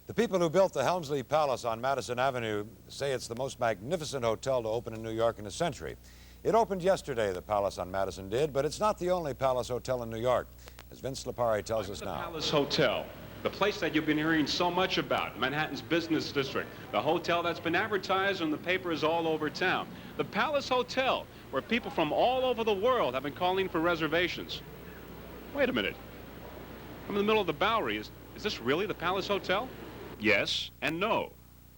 The people who built the Helmsley Palace on Madison Avenue say it's the most magnificent hotel to open in New York in a century. It opened yesterday, the Palace on Madison did, but it's not the only Palace Hotel in New York, as Vince Lipari tells us now. The Palace Hotel, the place that you've been hearing so much about, Manhattan's business district, the hotel that's been advertised in the papers all over town. The Palace Hotel, where people from all over the world have been calling for reservations. Wait a minute. I'm in the middle of the Bowery. Is this really the Palace Hotel? Yes and no.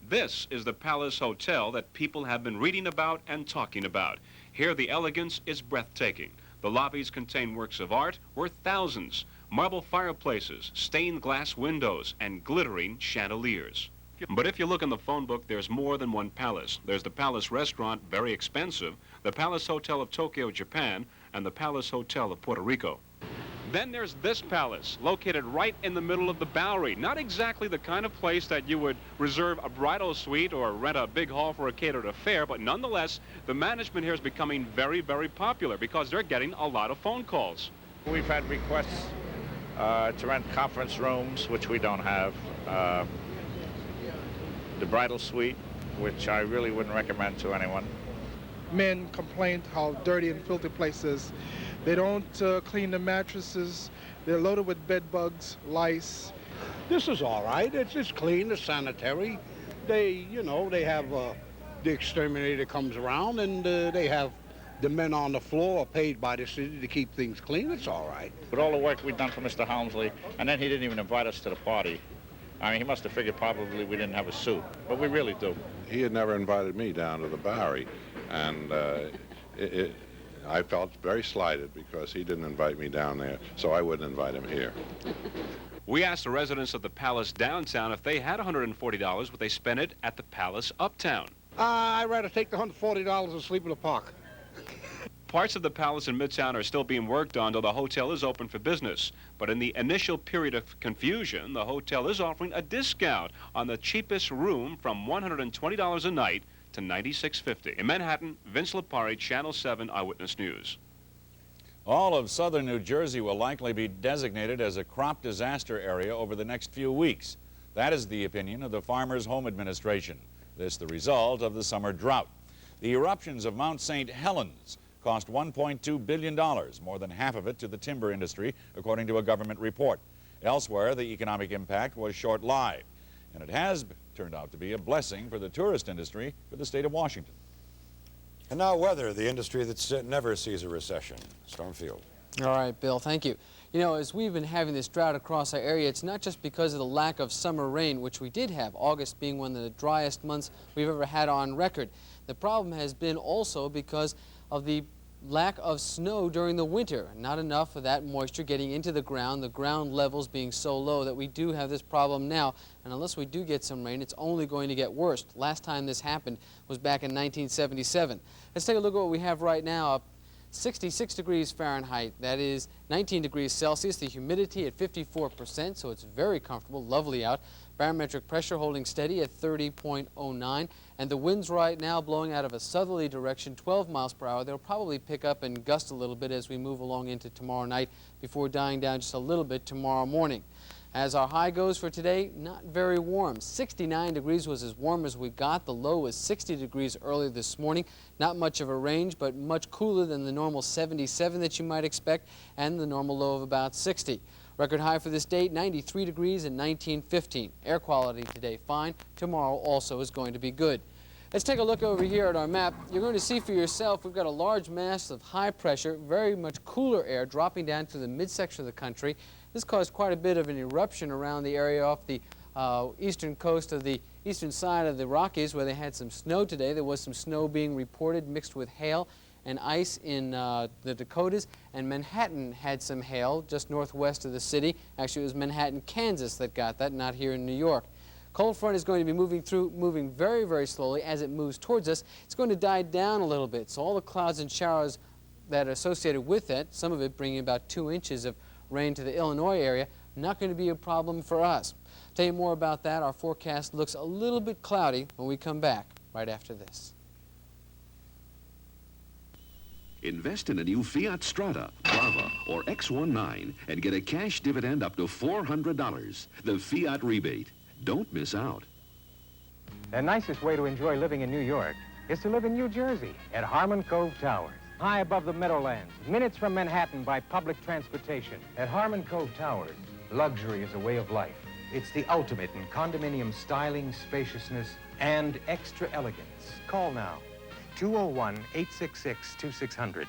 This is the Palace Hotel that people have been reading about and talking about. Here the elegance is breathtaking. The lobbies contain works of art worth thousands, marble fireplaces, stained glass windows, and glittering chandeliers. But if you look in the phone book, there's more than one palace. There's the Palace Restaurant, very expensive, the Palace Hotel of Tokyo, Japan, and the Palace Hotel of Puerto Rico. Then there's this palace, located right in the middle of the Bowery. Not exactly the kind of place that you would reserve a bridal suite or rent a big hall for a catered affair, but nonetheless, the management here is becoming very, very popular because they're getting a lot of phone calls. We've had requests to rent conference rooms, which we don't have. The bridal suite, which I really wouldn't recommend to anyone. Men complain how dirty and filthy place is. They don't clean the mattresses. They're loaded with bed bugs, lice. This is all right. It's clean, it's sanitary. They have the exterminator comes around, and they have the men on the floor paid by the city to keep things clean. It's all right. With all the work we've done for Mr. Helmsley, and then he didn't even invite us to the party. I mean, he must have figured probably we didn't have a suit, but we really do. He had never invited me down to the Bowery, and I felt very slighted because he didn't invite me down there, so I wouldn't invite him here. We asked the residents of the Palace downtown if they had $140, would they spend it at the Palace uptown? I'd rather take the $140 and sleep in the park. Parts of the Palace in Midtown are still being worked on, though the hotel is open for business. But in the initial period of confusion, the hotel is offering a discount on the cheapest room from $120 a night to $96.50. In Manhattan, Vince Lipari, Channel 7 Eyewitness News. All of southern New Jersey will likely be designated as a crop disaster area over the next few weeks. That is the opinion of the Farmers Home Administration. This the result of the summer drought. The eruptions of Mount St. Helens cost $1.2 billion, more than half of it to the timber industry, according to a government report. Elsewhere, the economic impact was short-lived, and it has turned out to be a blessing for the tourist industry for the state of Washington. And now weather, the industry that never sees a recession. Stormfield. All right, Bill, thank you. You know, as we've been having this drought across our area, it's not just because of the lack of summer rain, which we did have, August being one of the driest months we've ever had on record. The problem has been also because of the lack of snow during the winter. Not enough of that moisture getting into the ground levels being so low that we do have this problem now. And unless we do get some rain, it's only going to get worse. Last time this happened was back in 1977. Let's take a look at what we have right now. 66 degrees Fahrenheit, that is 19 degrees Celsius, the humidity at 54%, so it's very comfortable, lovely out. Barometric pressure holding steady at 30.09, and the winds right now blowing out of a southerly direction, 12 miles per hour. They'll probably pick up and gust a little bit as we move along into tomorrow night before dying down just a little bit tomorrow morning. As our high goes for today, not very warm. 69 degrees was as warm as we got. The low was 60 degrees earlier this morning. Not much of a range, but much cooler than the normal 77 that you might expect, and the normal low of about 60. Record high for this date, 93 degrees and 1915. Air quality today fine. Tomorrow also is going to be good. Let's take a look over here at our map. You're going to see for yourself we've got a large mass of high pressure, very much cooler air dropping down to the midsection of the country. This caused quite a bit of an eruption around the area off the eastern coast of the eastern side of the Rockies, where they had some snow today. There was some snow being reported mixed with hail and ice in the Dakotas, and Manhattan had some hail just northwest of the city. Actually, it was Manhattan, Kansas that got that, not here in New York. Cold front is going to be moving very, very slowly. As it moves towards us, it's going to die down a little bit. So all the clouds and showers that are associated with it, some of it bringing about 2 inches of rain to the Illinois area, not going to be a problem for us. Tell you more about that. Our forecast looks a little bit cloudy when we come back right after this. Invest in a new Fiat Strada, Brava, or X19 and get a cash dividend up to $400. The Fiat rebate. Don't miss out. The nicest way to enjoy living in New York is to live in New Jersey at Harmon Cove Towers. High above the Meadowlands, minutes from Manhattan by public transportation. At Harmon Cove Towers, luxury is a way of life. It's the ultimate in condominium styling, spaciousness, and extra elegance. Call now, 201-866-2600.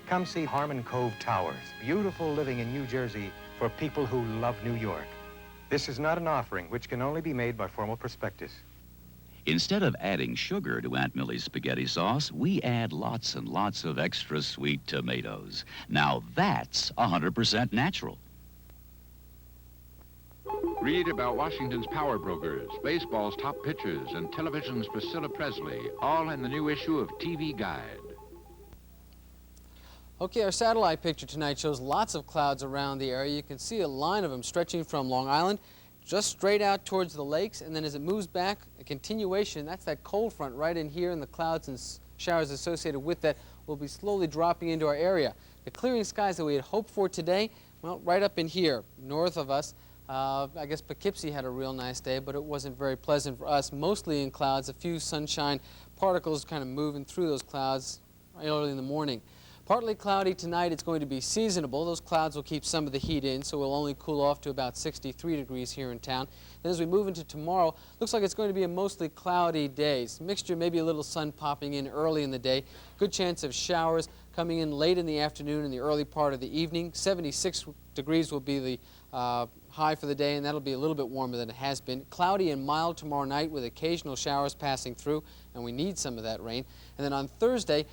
Come see Harmon Cove Towers. Beautiful living in New Jersey for people who love New York. This is not an offering which can only be made by formal prospectus. Instead of adding sugar to Aunt Millie's spaghetti sauce, we add lots and lots of extra sweet tomatoes. Now that's 100% natural. Read about Washington's power brokers, baseball's top pitchers, and television's Priscilla Presley, all in the new issue of TV Guide. Okay, our satellite picture tonight shows lots of clouds around the area. You can see a line of them stretching from Long Island just straight out towards the lakes, and then as it moves back, a continuation, that's that cold front right in here, and the clouds and showers associated with that will be slowly dropping into our area. The clearing skies that we had hoped for today, well, right up in here, north of us. I guess Poughkeepsie had a real nice day, but it wasn't very pleasant for us, mostly in clouds, a few sunshine particles kind of moving through those clouds early in the morning. Partly cloudy tonight. It's going to be seasonable. Those clouds will keep some of the heat in, so we'll only cool off to about 63 degrees here in town. Then as we move into tomorrow, looks like it's going to be a mostly cloudy day. Mixture, maybe a little sun popping in early in the day. Good chance of showers coming in late in the afternoon and the early part of the evening. 76 degrees will be the high for the day, and that'll be a little bit warmer than it has been. Cloudy and mild tomorrow night with occasional showers passing through, and we need some of that rain. And then on Thursday,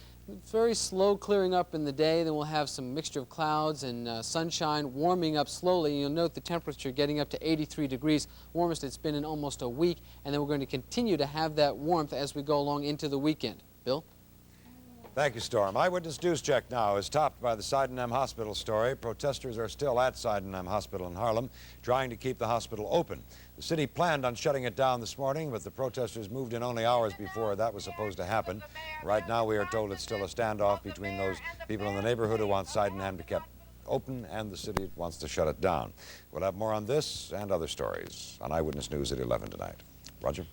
very slow clearing up in the day. Then we'll have some mixture of clouds and sunshine warming up slowly. You'll note the temperature getting up to 83 degrees, warmest it's been in almost a week. And then we're going to continue to have that warmth as we go along into the weekend. Bill? Thank you, Storm. Eyewitness News Check now is topped by the Sydenham Hospital story. Protesters are still at Sydenham Hospital in Harlem, trying to keep the hospital open. The city planned on shutting it down this morning, but the protesters moved in only hours before that was supposed to happen. Right now, we are told it's still a standoff between those people in the neighborhood who want Sydenham to keep open and the city wants to shut it down. We'll have more on this and other stories on Eyewitness News at 11 tonight. Roger?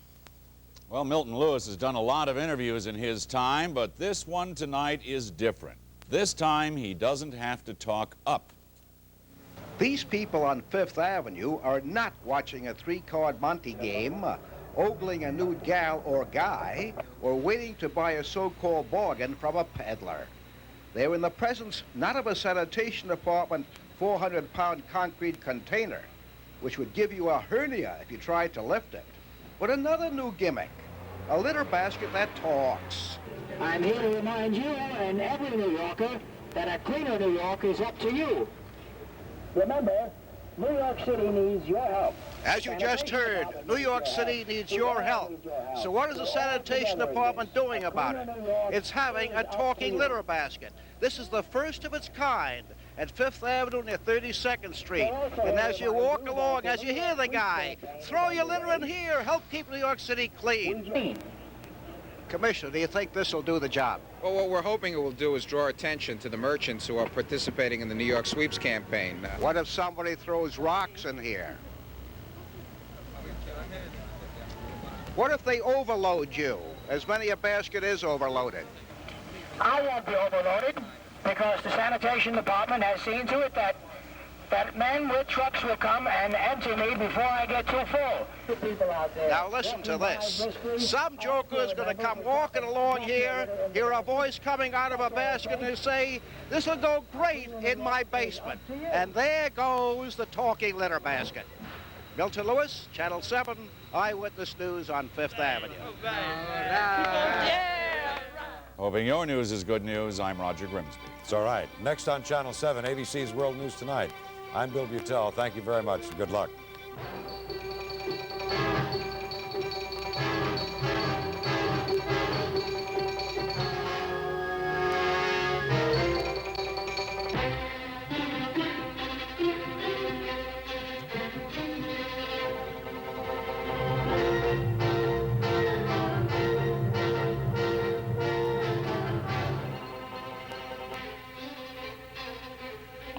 Well, Milton Lewis has done a lot of interviews in his time, but this one tonight is different. This time, he doesn't have to talk up. These people on Fifth Avenue are not watching a three-card Monte game, ogling a nude gal or guy, or waiting to buy a so-called bargain from a peddler. They're in the presence not of a sanitation department 400-pound concrete container, which would give you a hernia if you tried to lift it, but another new gimmick, a litter basket that talks. I'm here to remind you and every New Yorker that a cleaner New York is up to you. Remember, New York City needs your help. As you just heard, New York City needs your help. So what is the sanitation department doing about it? It's having a talking litter basket. This is the first of its kind at Fifth Avenue near 32nd Street. And as you walk along, as you hear the guy, throw your litter in here, help keep New York City clean. Commissioner, do you think this will do the job? Well, what we're hoping it will do is draw attention to the merchants who are participating in the New York Sweeps campaign. What if somebody throws rocks in here? What if they overload you, as many a basket is overloaded? I won't be overloaded because the sanitation department has seen to it that men with trucks will come and empty me before I get too full. People out there. Now listen to this. Some joker is going to come walking along here, hear a voice coming out of a basket and say, "This will go great in my basement." And there goes the talking litter basket. Milton Lewis, Channel 7, Eyewitness News on Fifth Avenue. Hoping your news is good news, I'm Roger Grimsby. It's all right. Next on Channel 7, ABC's World News Tonight. I'm Bill Beutel. Thank you very much. Good luck.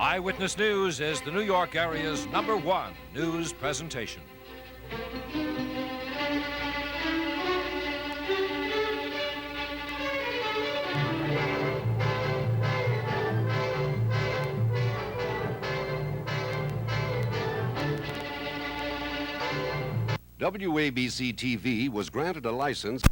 Eyewitness News is the New York area's #1 news presentation. WABC TV was granted a license